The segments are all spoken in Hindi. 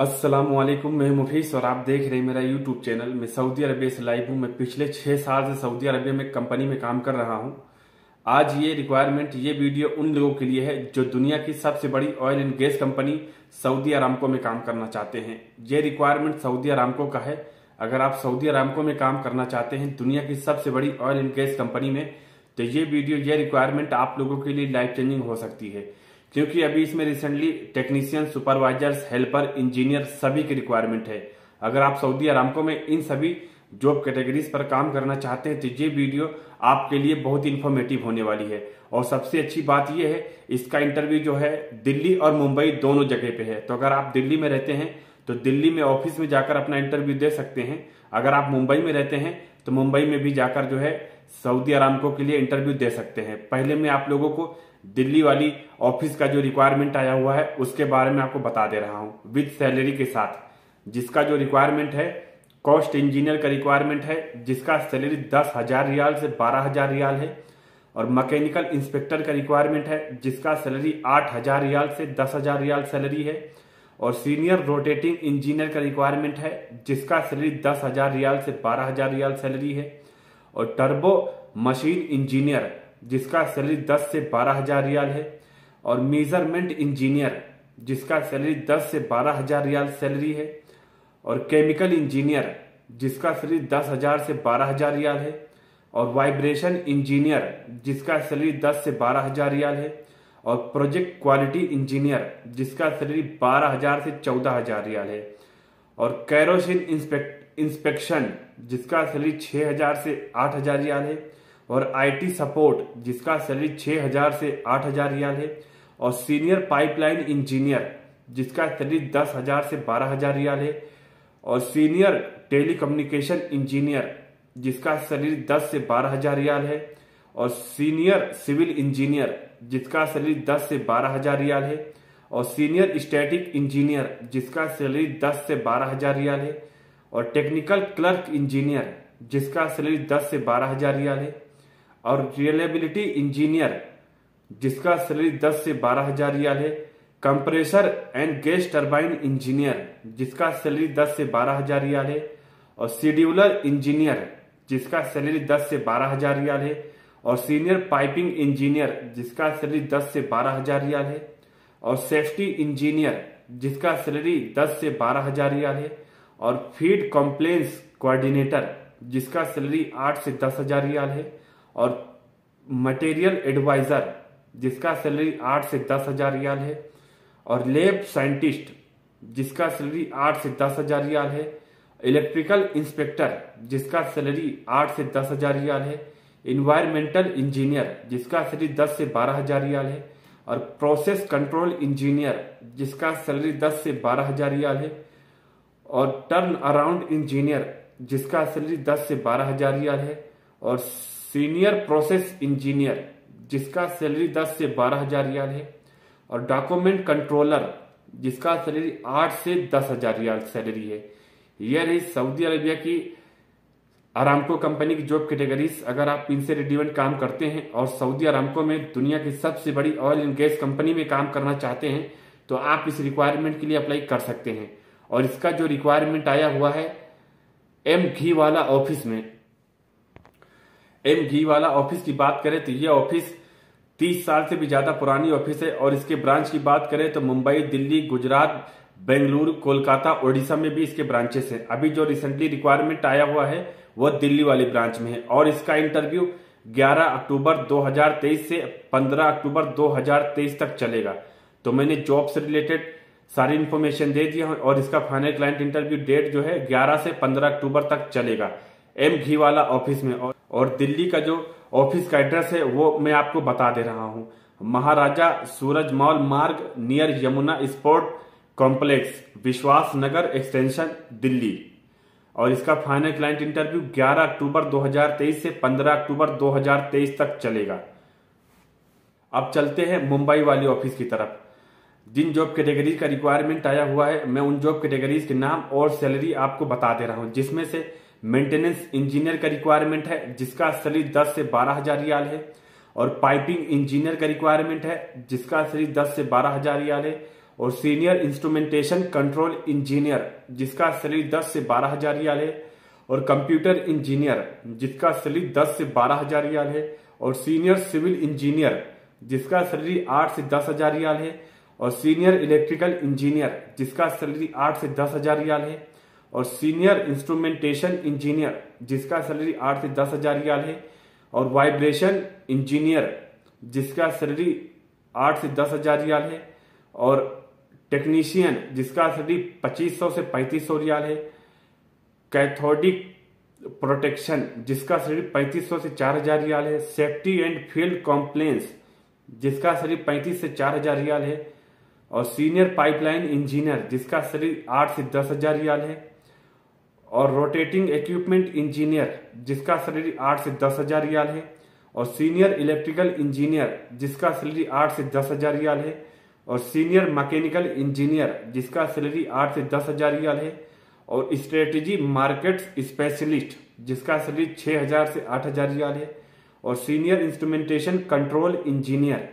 अस्सलामुअलैकुम, मैं मुफीस और आप देख रहे हैं मेरा यूट्यूब चैनल। मैं सऊदी अरबिया से लाइव हूँ। मैं पिछले 6 साल से सऊदी अरबिया में कंपनी में काम कर रहा हूँ। आज ये रिक्वायरमेंट, ये वीडियो उन लोगों के लिए है जो दुनिया की सबसे बड़ी oil and gas company Saudi Aramco में काम करना चाहते हैं। ये रिक्वायरमेंट सऊदी अरामको का है। अगर आप सऊदी अरामको में काम करना चाहते हैं दुनिया की सबसे बड़ी ऑयल एंड गैस कंपनी में, तो ये वीडियो, ये रिक्वायरमेंट आप लोगों के लिए लाइफ चेंजिंग हो सकती है, क्योंकि अभी इसमें recently technician, supervisors, helper, engineer सभी की रिक्वायरमेंट है। अगर आप सऊदी अरामको में इन सभी जॉब कैटेगरीज पर काम करना चाहते हैं तो ये वीडियो आपके लिए बहुत इंफॉर्मेटिव होने वाली है। और सबसे अच्छी बात यह है, इसका इंटरव्यू जो है दिल्ली और मुंबई दोनों जगह पे है। तो अगर आप दिल्ली में रहते हैं तो दिल्ली में ऑफिस में जाकर अपना इंटरव्यू दे सकते हैं। अगर आप मुंबई में रहते हैं तो मुंबई में भी जाकर जो है सऊदी अरामको के लिए इंटरव्यू दे सकते हैं। पहले मैं आप लोगों को दिल्ली वाली ऑफिस का जो रिक्वायरमेंट आया हुआ है उसके बारे में आपको बता दे रहा हूं विद सैलरी के साथ। जिसका जो रिक्वायरमेंट है, कॉस्ट इंजीनियर का रिक्वायरमेंट है, जिसका सैलरी 10,000 रियाल से 12,000 रियाल है। और मैकेनिकल इंस्पेक्टर का रिक्वायरमेंट है, जिसका सैलरी 8,000 रियाल से 10,000 रियाल सैलरी है। और सीनियर रोटेटिंग इंजीनियर का रिक्वायरमेंट है, जिसका सैलरी 10,000 रियाल से 12,000 रियाल सैलरी है। और टर्बो मशीन इंजीनियर, जिसका सैलरी 10 से 12,000 रियाल है। और मेजरमेंट इंजीनियर, जिसका सैलरी 10 से 12,000 रियाल सैलरी है। और केमिकल इंजीनियर, जिसका सैलरी 10,000 से 12,000 रियाल है। और वाइब्रेशन इंजीनियर, जिसका सैलरी 10 से 12,000 रियाल है। और प्रोजेक्ट क्वालिटी इंजीनियर, जिसका सैलरी 12,000 से 14,000 रियाल है। और कैरोसिन इंस्पेक्शन, जिसका सैलरी 6,000 से 8,000 रियाल है। और आईटी सपोर्ट, जिसका सैलरी 6,000 से 8,000 रियाल है। और सीनियर पाइपलाइन इंजीनियर, जिसका सैलरी 10,000 से 12,000 रियाल है। और सीनियर टेलीकम्युनिकेशन इंजीनियर, जिसका सैलरी 10 से 12,000 रियाल है। और सीनियर सिविल इंजीनियर, जिसका सैलरी 10 से 12,000 रियाल है। और सीनियर स्टैटिक इंजीनियर, जिसका सैलरी 10 से 12,000 रियाल है। और टेक्निकल क्लर्क इंजीनियर, जिसका सैलरी 10 से 12,000 रियाल है। और रिलायबिलिटी इंजीनियर, जिसका सैलरी 10 से 12,000 रियाल है। Compressor and gas turbine engineer, जिसका सैलरी 10 से 12,000 रियाल है। और शेड्यूलर इंजीनियर, जिसका सैलरी 10 से 12,000 रियाल है। और सीनियर पाइपिंग इंजीनियर, जिसका सैलरी 10 से 12,000 रियाल है। और सेफ्टी इंजीनियर, जिसका सैलरी 10 से 12,000 रियाल है। और फीड कॉम्प्लेंस कोऑर्डिनेटर, जिसका सैलरी 8 से 10,000 रियाल है। और मटेरियल एडवाइजर, जिसका सैलरी 8 से 10,000 रियाल है। और लैब साइंटिस्ट, जिसका सैलरी 8 से 10,000 रियाल है। इलेक्ट्रिकल इंस्पेक्टर, जिसका सैलरी 8 से 10,000 रियाल है। इन्वायरमेंटल इंजीनियर, जिसका सैलरी 10 से 12,000 रियाल है। और प्रोसेस कंट्रोल इंजीनियर, जिसका सैलरी 10 से 12,000 रियाल है। और टर्न अराउंड इंजीनियर, जिसका सैलरी 10 से 12,000 रियाल है। और सीनियर प्रोसेस इंजीनियर, जिसका सैलरी 10 से 12,000 रियाल है। और डॉक्यूमेंट कंट्रोलर, जिसका सैलरी 8 से 10,000 रियाल सैलरी है। यह रही सऊदी अरेबिया की अरामको कंपनी की जॉब कैटेगरीज। अगर आप इनसे रिलेवेंट काम करते हैं और सऊदी अरामको में दुनिया की सबसे बड़ी ऑयल एंड गैस कंपनी में काम करना चाहते हैं तो आप इस रिक्वायरमेंट के लिए अप्लाई कर सकते हैं। और इसका जो रिक्वायरमेंट आया हुआ है एम घी वाला ऑफिस में। एम घी वाला ऑफिस की बात करें तो यह ऑफिस 30 साल से भी ज्यादा पुरानी ऑफिस है। और इसके ब्रांच की बात करें तो मुंबई, दिल्ली, गुजरात, बेंगलुरु, कोलकाता, ओडिशा में भी इसके ब्रांचेस हैं। अभी जो रिसेंटली रिक्वायरमेंट आया हुआ है वह दिल्ली वाली ब्रांच में है। और इसका इंटरव्यू 11 अक्टूबर 2023 से 15 अक्टूबर 2023 तक चलेगा। तो मैंने जॉब से रिलेटेड सारी इंफॉर्मेशन दे दिया है। और इसका फाइनल क्लाइंट इंटरव्यू डेट जो है 11 से 15 अक्टूबर तक चलेगा एम घी वाला ऑफिस में। और दिल्ली का जो ऑफिस का एड्रेस है वो मैं आपको बता दे रहा हूं। महाराजा सूरजमल मार्ग, नियर यमुना स्पोर्ट कॉम्प्लेक्स, विश्वास नगर एक्सटेंशन, दिल्ली। और इसका फाइनल क्लाइंट इंटरव्यू 11 अक्टूबर 2023 से 15 अक्टूबर 2023 तक चलेगा। अब चलते हैं मुंबई वाली ऑफिस की तरफ। जिन जॉब कैटेगरीज का रिक्वायरमेंट आया हुआ है मैं उन जॉब कैटेगरीज के नाम और सैलरी आपको बता दे रहा हूं। जिसमें से मेंटेनेंस इंजीनियर का रिक्वायरमेंट है, जिसका सैलरी 10 से 12,000 रियाल है। और पाइपिंग इंजीनियर का रिक्वायरमेंट है, जिसका सैलरी 10 से 12,000 रियाल है। और सीनियर इंस्ट्रूमेंटेशन कंट्रोल इंजीनियर जिसका सैलरी 10 से 12,000 रियाल है, और कंप्यूटर इंजीनियर जिसका सैलरी 10 से 12,000 रियाल है, और सीनियर सिविल इंजीनियर जिसका सैलरी 8 से 10,000 रियाल है, और सीनियर इलेक्ट्रिकल इंजीनियर जिसका सैलरी 8 से 10,000 रियाल है, और सीनियर इंस्ट्रूमेंटेशन इंजीनियर जिसका सैलरी 8 से 10,000 रियाल है, और वाइब्रेशन इंजीनियर जिसका सैलरी 8 से 10,000 रियाल है, और टेक्नीशियन जिसका सैलरी 2500 से 3500 रियाल है, कैथोडिक प्रोटेक्शन जिसका सैलरी 3500 से 4,000 रियाल है, सेफ्टी एंड फील्ड कॉम्प्लेंस जिसका सैलरी 35 से 4,000 रियाल है, और सीनियर पाइपलाइन इंजीनियर जिसका सैलरी 8 से 10,000 रियाल है, और रोटेटिंग इक्विपमेंट इंजीनियर जिसका सैलरी 8 से 10,000 रियाल है, और सीनियर इलेक्ट्रिकल इंजीनियर जिसका सैलरी 8 से 10,000 रियाल है, और सीनियर मैकेनिकल इंजीनियर जिसका सैलरी 8 से 10,000 रियाल है, और स्ट्रेटेजी मार्केट्स स्पेशलिस्ट जिसका सैलरी 6,000 से 8,000 रियाल है, और सीनियर इंस्ट्रूमेंटेशन कंट्रोल इंजीनियर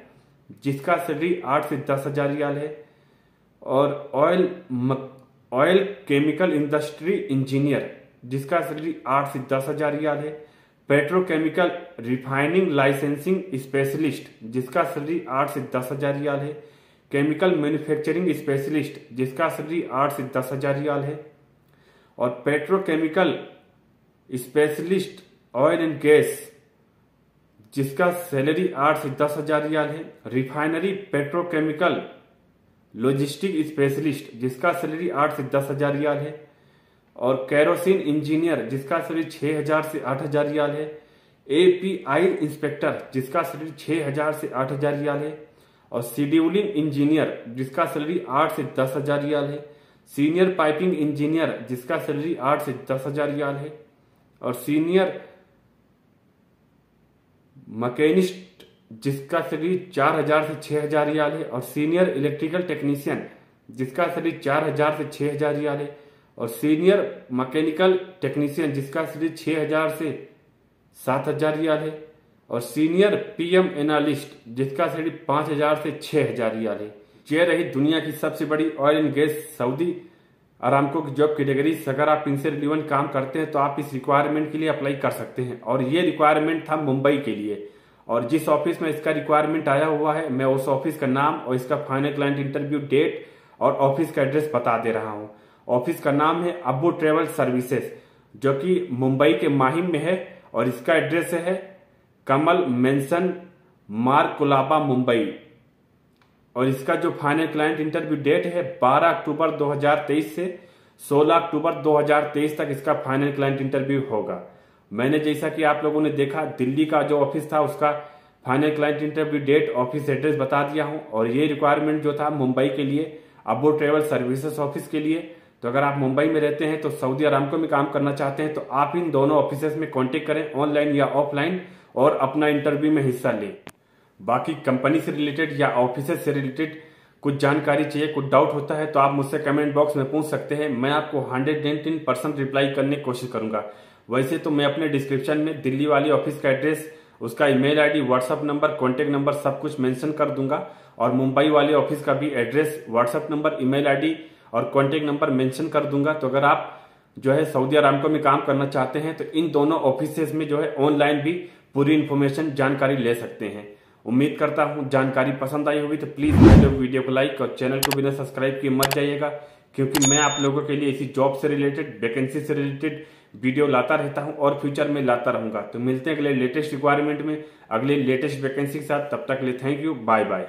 जिसका सैलरी 8 से 10,000 रियाल है, और ऑयल केमिकल इंडस्ट्री इंजीनियर जिसका सैलरी 8 से 10,000 रियाल है, पेट्रोकेमिकल रिफाइनिंग लाइसेंसिंग स्पेशलिस्ट जिसका सैलरी 8 से 10,000 रियाल है, केमिकल मैन्युफैक्चरिंग स्पेशलिस्ट जिसका सैलरी 8 से 10,000 रियाल है, और petrochemical specialist oil and gas जिसका सैलरी 8 से 10,000 रियाल है, रिफाइनरी पेट्रोकेमिकल लॉजिस्टिक स्पेशलिस्ट जिसका सैलरी 8 से 10,000 रियाल है, और कैरोसिन इंजीनियर जिसका सैलरी 6,000 से 8,000 रियाल है, एपीआई इंस्पेक्टर जिसका सैलरी 6,000 से 8,000 रियाल है, और शेड्यूलिंग इंजीनियर जिसका सैलरी 8 से 10,000 रियाल है, सीनियर पाइपिंग इंजीनियर जिसका सैलरी 8 से 10,000 रियाल है, और सीनियर मैकेनिस्ट जिसका सैलरी 4,000 से 6,000 रियाल है, और सीनियर इलेक्ट्रिकल टेक्नीशियन जिसका सैलरी 4,000 से 6,000 रियाल है, और सीनियर मैकेनिकल टेक्नीशियन जिसका सैलरी 6,000 से 7,000 रियाल है, और सीनियर पीएम एनालिस्ट जिसका सैलरी 5,000 से 6,000 रियाल है। ये रही दुनिया की सबसे बड़ी oil and gas Saudi Aramco की जॉब कैटेगरीज। अगर आप इनसे रिलेवेंट काम करते हैं तो आप इस रिक्वायरमेंट के लिए अप्लाई कर सकते हैं, और ये रिक्वायरमेंट था मुंबई के लिए। और जिस ऑफिस में इसका रिक्वायरमेंट आया हुआ है मैं उस ऑफिस का नाम और इसका फाइनल क्लाइंट इंटरव्यू डेट और ऑफिस का एड्रेस बता दे रहा हूँ। ऑफिस का नाम है अब्बू ट्रेवल सर्विसेज जो कि मुंबई के माहिम में है, और इसका एड्रेस है कमल मेंशन मार्ग कुलाबा मुंबई, और इसका जो फाइनल क्लाइंट इंटरव्यू डेट है 12 अक्टूबर 2023 से 16 अक्टूबर 2023 तक इसका फाइनल क्लाइंट इंटरव्यू होगा। मैंने जैसा कि आप लोगों ने देखा दिल्ली का जो ऑफिस था उसका final client interview date office address बता दिया हूं, और ये रिक्वायरमेंट जो था मुंबई के लिए अब्बू ट्रेवल सर्विसेज ऑफिस के लिए। तो अगर आप मुंबई में रहते हैं तो सऊदी अरामको में काम करना चाहते हैं तो आप इन दोनों ऑफिसेस में कांटेक्ट करें ऑनलाइन या ऑफलाइन, और अपना इंटरव्यू में हिस्सा लें। बाकी कंपनी से रिलेटेड या ऑफिस से रिलेटेड कुछ जानकारी चाहिए, कुछ डाउट होता है तो आप मुझसे कमेंट बॉक्स में पूछ सकते हैं। मैं आपको 110% रिप्लाई करने की कोशिश करूंगा। वैसे तो मैं अपने डिस्क्रिप्शन में दिल्ली वाली ऑफिस का एड्रेस, उसका email ID, WhatsApp number, contact number सब कुछ मेंशन कर दूंगा, और मुंबई वाले ऑफिस का भी address, WhatsApp number, email ID और कॉन्टेक्ट नंबर मेंशन कर दूंगा। तो अगर आप जो है सऊदी अरामको में काम करना चाहते हैं तो इन दोनों ऑफिसेज में जो है ऑनलाइन भी पूरी इन्फॉर्मेशन जानकारी ले सकते हैं। उम्मीद करता हूं जानकारी पसंद आई होगी, तो प्लीज वीडियो को लाइक और चैनल को बिना सब्सक्राइब किए मत जाइएगा, क्योंकि मैं आप लोगों के लिए इसी जॉब से रिलेटेड, वैकेंसी से रिलेटेड वीडियो लाता रहता हूं और फ्यूचर में लाता रहूंगा। तो मिलते हैं अगले लेटेस्ट रिक्वायरमेंट में, अगले लेटेस्ट वैकेंसी के साथ। तब तक के लिए थैंक यू, बाय बाय।